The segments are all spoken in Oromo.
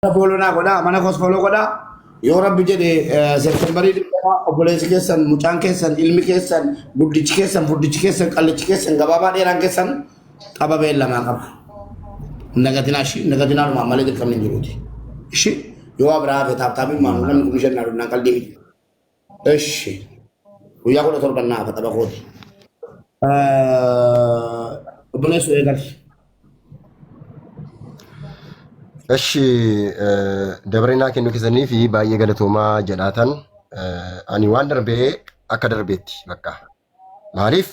follow na koda mana kos follow koda yo rabbi jede septemberi obbolesi keessan mucaan keessan ilmi keessan guddichi keessan fuddichi keessan qallichi keessan gabaabaa dheeraan keessan qababee lama qaba nagatina ma malee dirqamni jiruuti ishi yoo abraa fe taabtaabii maanu namni kun shanna dunna qalbii ishi guyyaa kudha torban naa fa tabakooti obboleessu eegal እሺ ደብሬና ከኑ ከዘኒፊ ባየ ገለቶማ ጀላታን አኒ ዋን ደርቤ አከ ደርቤቲ በቃ ማሪፍ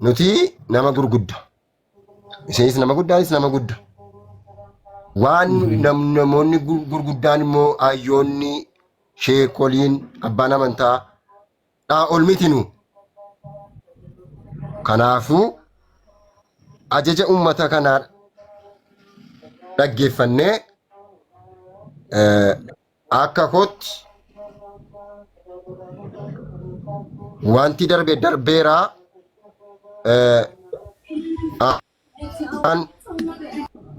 ኑቲ ነማ ጉርጉዳ ኢሴስ ነማ ጉዳይስ ነማ ጉዳ ዋን ነሞኒ ጉርጉዳን ሞ አዮኒ ሼኮሊን አባና መንታ ዳ ኦልሚቲኑ ከናፉ አጀጀ ኡመታ ከና dhaggeeffannee akka kootti wanti darbeera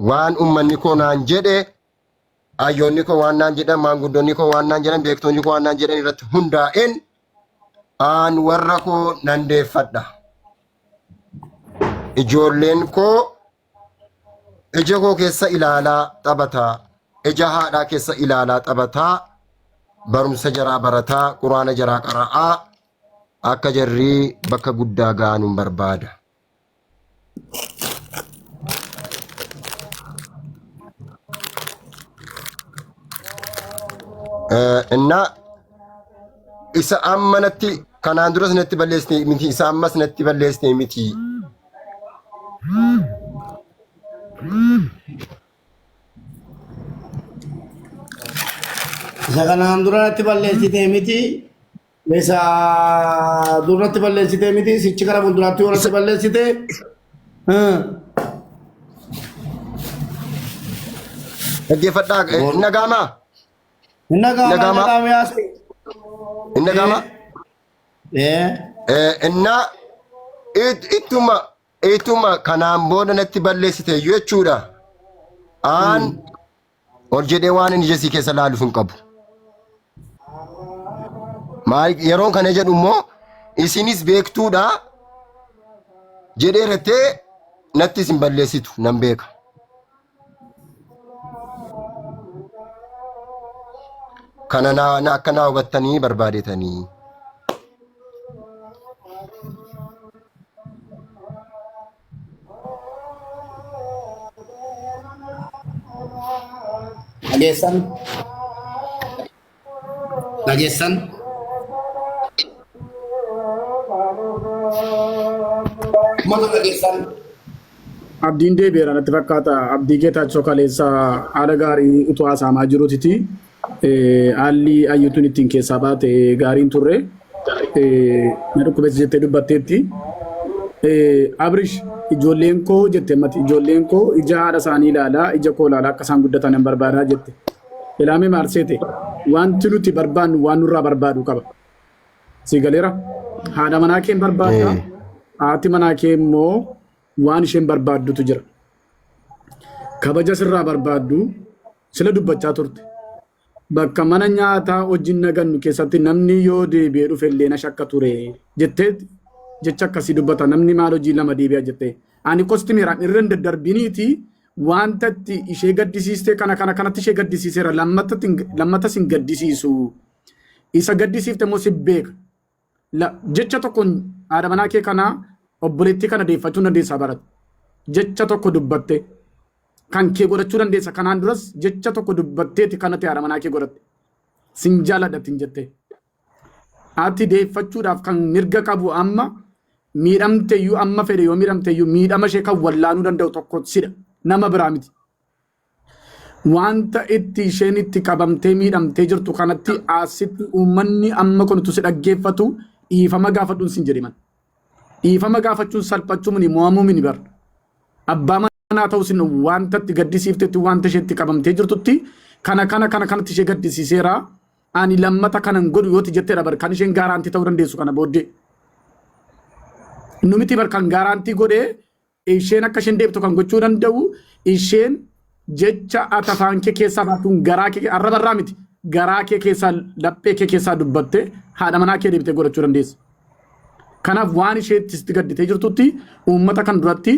waan ummanni koo naan jedhe ayyoonni koo waan naan jedhan maanguddoonni koo waan naan jedhan beektonni koo waan naan jedhan irratti hundaa'een aan warra koo nan deeffadha ijoolleen koo ija koo keessa ilaalaa taphataa ija haadhaa keessa ilaalaa taphataa barumsa jaraa barataa quraana jaraa qara'aa akka jarrii bakka guddaa ga'anuun barbaada. Inna isa amma natti kanaan duras natti balleessine miti isa ammas natti balleessine miti. Sakanan duratti balleessite miti mesa durratti balleessite miti sichi kara duratti duratti balleessite dhaggeeffadhaa innagama inna ituma kanaan booda natti balleessite jechuudha aan ol jedhee waan inni jesii keessa laaluuf hin qabu maal yeroon kana jedhu immoo isinis beektuudha jedhee irratti nattis hin balleessitu nan beeka kana na akka naa hubattanii barbaadetanii Nageessan Mata nageessan Abdiin deebi'eera natti fakkaata abdii geetaachoo kaleessa haala gaarii utuu haasa'amaa jirutiti haalli ayyutuun ittiin keessaa baate gaariin turre na dhukkubeessa jettee dubbatteetti Abrish ijoolleen koo jette mati ijoolleen koo ija haadha isaanii ilaalaa ija koo ilaalaa akka isaan guddatan hin barbaadaa jette ilaame maarseete wanti nuti barbaannu waan nurraa barbaadu qaba si galeera haadha manaa kee hin barbaadda haati manaa kee immoo waan isheen barbaaddutu jira kabaja sirraa barbaaddu sila dubbachaa turte bakka mana nyaataa wajjin nagannu keessatti namni yoo deebi'ee dhufe illee na shakka ture jettee jecha akkasii dubbata namni maal hojii lama deebi'a jettee ani kostimeeraan irra daddarbiniiti wanta ishee gaddisiiste kanatti ishee gaddisiiseera lammatas hin gaddisiisu isa gaddisiifte immoo si beeka jecha tokkoon haadha manaa kee kanaa obboleettii kana deeffachuu dandeessaa barate jecha tokko dubbatte kan kee godhachuu dandeessa kanaan duras jecha tokko dubbatteeti kanatti haadha manaa kee godhatte sin jaaladhatin jettee ati deeffachuudhaaf kan mirga qabu amma miidhamteeyyuu amma fedhe yoo miidhamteeyyuu miidhama ishee kan wallaanuu danda'u tokko sidha nama biraa miti wanta itti isheen itti qabamtee miidhamtee jirtu kanatti asitti uummanni amma kunutu si dhaggeeffatu dhiifama gaafadhuun sin jedhiman dhiifama gaafachuun salphachuu mini mo'amuu mini bar abbaa manaa ta'uu sin wanta itti gaddisiiftetti wanta ishee itti qabamtee jirtutti kanatti ishee gaddisiiseera ani lammata kanan godhu yooti jetteedha bar kan isheen gaaraantii ta'uu dandeessu kana booddee numiti bar kan gaaraantii godhee isheen akka isheen deebtu kan gochuu danda'u isheen jecha ati afaan kee keessaa baatuun garaa kee arraba irraa miti garaa kee keessaa laphee kee keessaa dubbatte haadha manaa kee deebitee godhachuu dandeessa. Kanaaf waan isheetti sitti gadditee jirtutti uummata kan duratti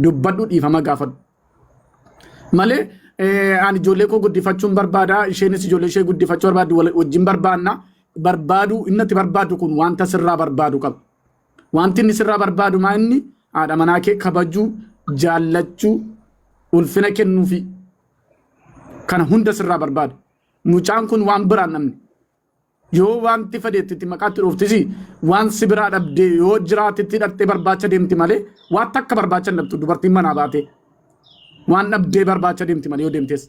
dubbadhu dhiifama gaafadhu. Malee ani ijoollee koo guddifachuun barbaada isheenis ijoollee ishee guddifachuu barbaaddu wajjin barbaanna barbaadu inni itti barbaadu kun wanta sirraa barbaadu qaba. Wanti inni sirraa barbaadu maa inni haadha manaa kee kabajuu jaallachuu ulfina kennuufi kana hunda sirraa barbaada. Mucaan kun waan biraan namni yoo wanti fadeetti maqaatti dhooftisi waan si biraa dhabdee yoo jiraatetti dhaqxee barbaacha deemti malee waan takka barbaacha hin dhabdu dubartiin manaa baate waan dhabdee barbaacha deemti malee yoo deemtes.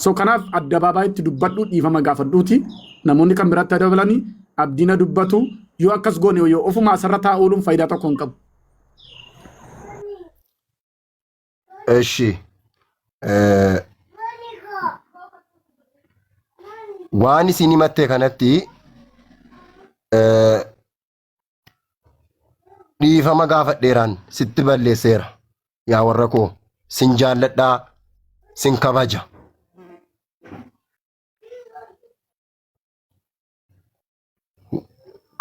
So kanaaf addabaabayitti dubbadhu dhiifama gaafadhuuti namoonni kan biraatti dabalanii abdiina dubbatu yoo akkas goone yoo ofuma asirra taa'uun faayidaa tokko hin qabu. Eshi waan isin himatte kanatti dhiifama gaafadheeraan sitti balleesseera yaa warra koo sin jaalladhaa sin kabaja.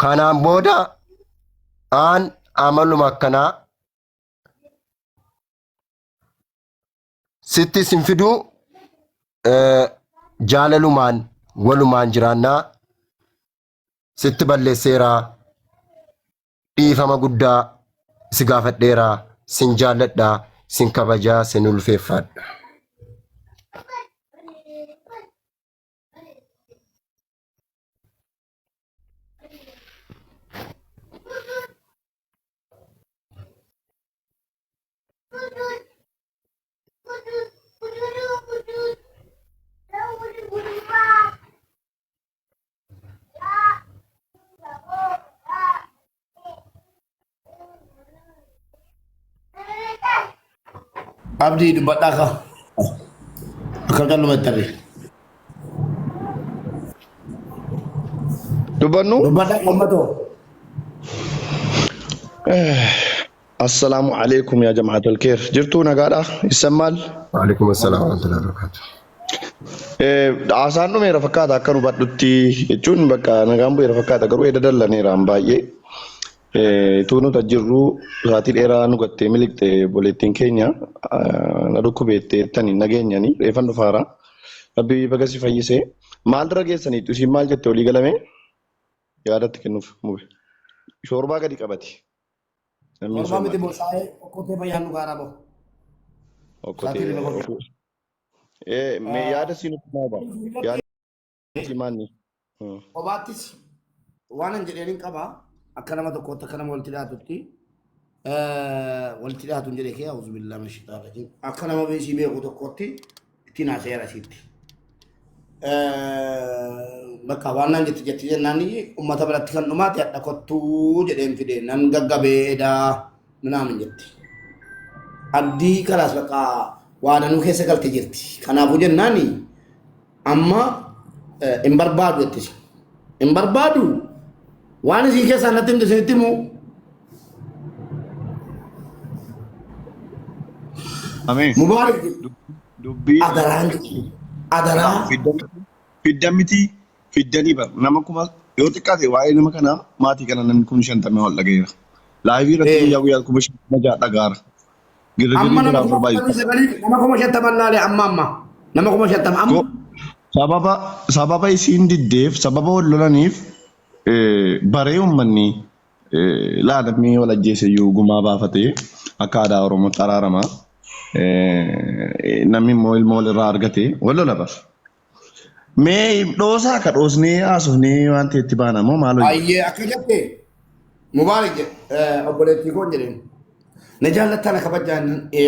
Kanaan booda aan amaluma akkanaa sitti sin fiduu jaalalumaan walumaan jiraannaa sitti balleesseeraa dhiifama guddaa si gaafadheeraa sin jaalladhaa sin kabajaa sin ulfeeffadha. Abdi dubbadhaa ka akka qal'umatti tarree. Dubbannu? Dubbadhaa uummatoo. Assalaamu alaikum yaa jamaatul khair. Jirtuu nagaadhaa? Issammaal? Waalaikum assalaam wa rahmatullahi wa barakatuh. Haasaan dhumeera fakkaata akka nu badhutti jechuun bakka nagaan bu'eera fakkaata garuu edda dallaneeraan baay'ee. Tuunuta jirru saatii dheeraa nu gattee miliqxe boleettiin keenya na dhukkubeettee tani nageenyani reeffan dhufaara. Rabbi bagasi fayyisee maal dura geessaniitu isin maal jette olii galame yaadatti kennuuf mube. Shoorbaa gadi qabati. Shoorbaa miti bosaa'ee okkotee fayyaan nu gaaraa bahu. Me yaada sinutti maa ba'a? Yaada si maanni? Qobaattis waan hin jedheen hin qabaa. Akka nama tokkotti akka nama walitti dhiyaatu hin jedhee kee auzu billaa mashitaara jechuudha. Akka nama beesii beeku tokkotti ittiin haaseera sitti. Bakka waan naan jetti jennaan uummata biratti kan dhumaate hadha kottuu jedheen fide nan gaggabeedhaa nunaamin jetti. Abdii kalaas bakka waadanuu keessa galte jirti. Kanaafuu jennaan amma hin barbaadu jettisi. Hin barbaadu waan isin keessaa natti himte isinitti himu. Ameen. Mubaarak Dubbii. adaraa Fiddan miti fiddanii bar nama kuma yoo xiqqaate waa'ee nama kanaa maatii kana namni kun 50 ol dhageera. Laayivii irratti guyyaa guyyaa kuma 50 dhagaara. amma nama kuma 50 laalee amma nama kuma 50 amma Sababa isiin diddeef sababa wal lolaniif baree uummanni laadamii wal ajjeeseyyuu gumaa baafatee akka aadaa Oromootti araaramaa namni immoo ilma walirraa argatee wal lola bar. Mee dhoosaa akka dhoosnee haasofnee waan ta'etti baana moo maal hojii? Ayyee akka jette Mubaarak obboleettii koon jedheen na jaallattaa na kabajaan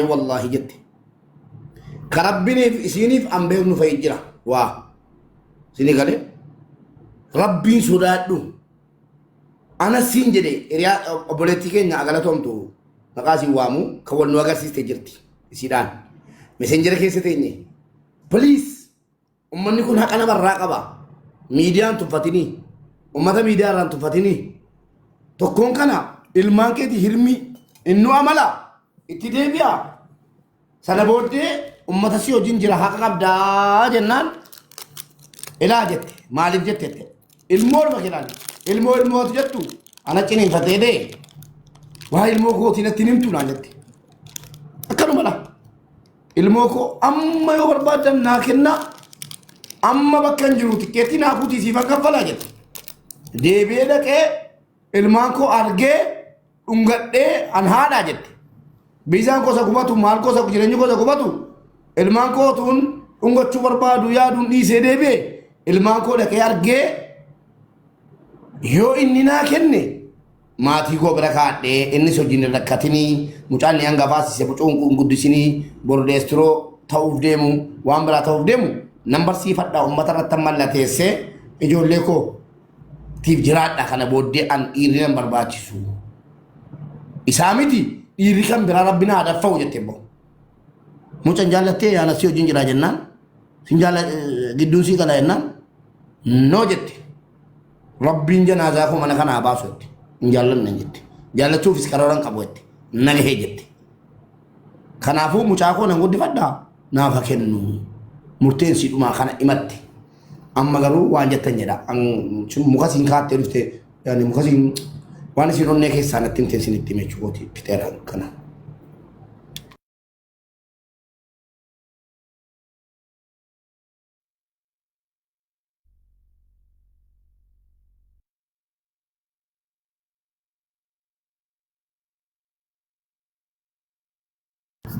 wallaahi jette. Ka rabbiniif isiniif an beeknu fa'i jira waa isinii galee rabbiin sodaadhu ana siin jedhe hiriyaa obboleettii keenya agalatomtu maqaa siin waamu kan wal nu agarsiiste jirti isiidhaan mesenjera keessa teenye please ummanni kun haqa namarraa qaba miidiyaan tuffatinii ummata miidiyaa irraan tuffatinii tokkoon kana ilmaan keetii hirmi innu amala itti deebi'a sana booddee ummata si hojiin jira haqa qabdaa jennaan ilaa jette maaliif jette ilmoo dhuma kenaan ilmooti jettu ana ciniinfatee dee waa ilmoo kootiin ittiin himtu naan jette akkanuma dha ilmoo koo amma yoo barbaadan naa kenna amma bakka hin jiru tikkeetti naa fuutii siifan kaffalaa jette deebi'ee dhaqee ilmaan koo argee dhungadhee an haadhaa jette bisaan kosa gubatu maal kosa jireenyi kosa gubatu ilmaan koo tun dhungachuu barbaadu yaaduun dhiisee deebi'e ilmaan koo dhaqee argee yoo inni naa kenne maatii koo bira kaadhee innis hojiin rakkatinii mucaan ni hangafaasise bucuun guddisinii bordeestiroo ta'uuf deemu waan biraa ta'uuf deemu nambarsiifadhaa uummata irratti mallateessee ijoollee koo tiif jiraadha kana booddee an dhiirri nan barbaachisu isaa miti dhiirri kan biraa rabbi naa daffa'u jette immoo mucaan jaallattee yaana si hojiin jiraa jennaan sin jaalla gidduun sii gala jennaan noo jette rabbiin janaazaa koo mana kanaa baasu jette hin jaallanne jette jaallachuufis karooran qabu jette nagahee jette kanaafuu mucaa koo nan guddifadhaa naaf haa kennu murteen si dhumaa kana himatte amma garuu waan jettan jedha muka siin kaattee dhufte yaani muka siin waan isin onnee keessaa natti himte isin itti himechuu kooti fiteeraan kana.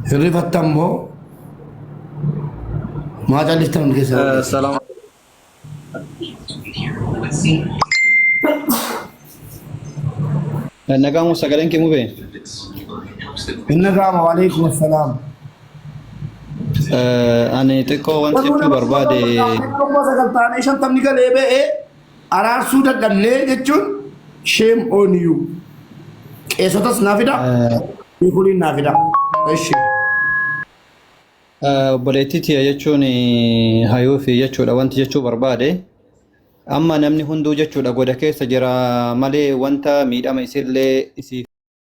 Hirrifatta immoo maa calliftan keessa. Salaam. Nagamu sagaleen kee mubee. Innagaama waalaikum assalaam. Ani xiqqoo wanti jechuu barbaade. Sagaltaanee shantamni galee ba'ee araarsuu dadhabnee jechuun shame on you. Qeessotas naa fida. Kuliin naa fida. Eshi. Obboleettii jechuun hayuu fi jechuudha wanti jechuu barbaade. Amma namni hunduu jechuudha goda keessa jira malee wanta miidhama isillee isii